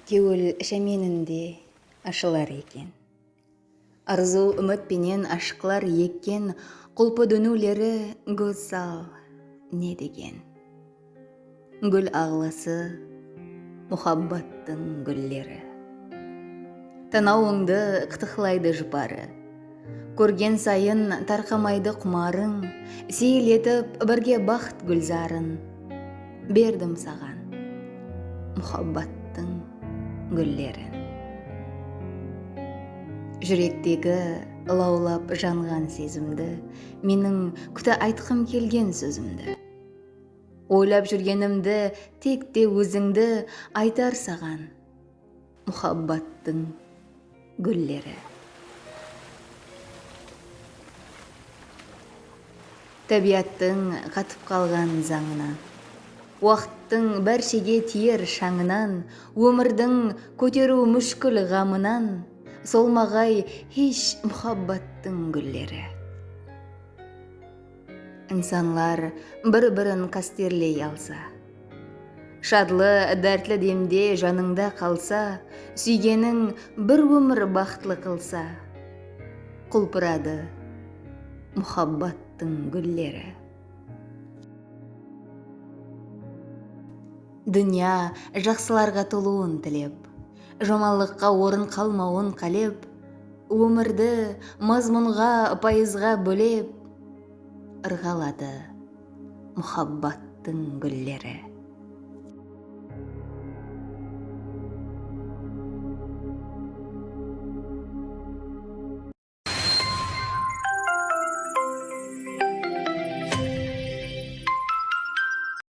Кеуіл шәменінде ашылар екен. Арзу үмітпенен ашқылар еккен, құлпы дөнулері гүлсал не деген. Гүл ағласы мұхаббаттың гүллері. Танауыңды қытықлайды жұпары. Көрген сайын тарқамайды құмарың, сейілетіп бірге бақыт гүлзарын. Бердім саған мұхаббаттың гүллерін. Жүректегі лаулап жанған сезімді, менің күті айтқым келген сөзімді. Ойлап жүргенімді, тек те өзіңді айтар саған мұхаббаттың гүллері. Табиаттың қатып қалған заңынан, уақыттың бәршеге тиер шаңынан, өмірдің көтеру мүшкіл ғамынан, солмағай еш мұхаббаттың гүллері. Инсанлар бір-бірін қастерлей алса, шадлы, дәртлі демде жаныңда қалса, сүйгенің бір өмір бақытлы қылса, құлпырады мұхаббаттың гүллері. Дүния жақсыларға толуын тілеп, жаманлыққа орын қалмауын қалеп, өмірді мазмұнға, пайызға бөлеп, ырғалады мұхаббаттың гүллері.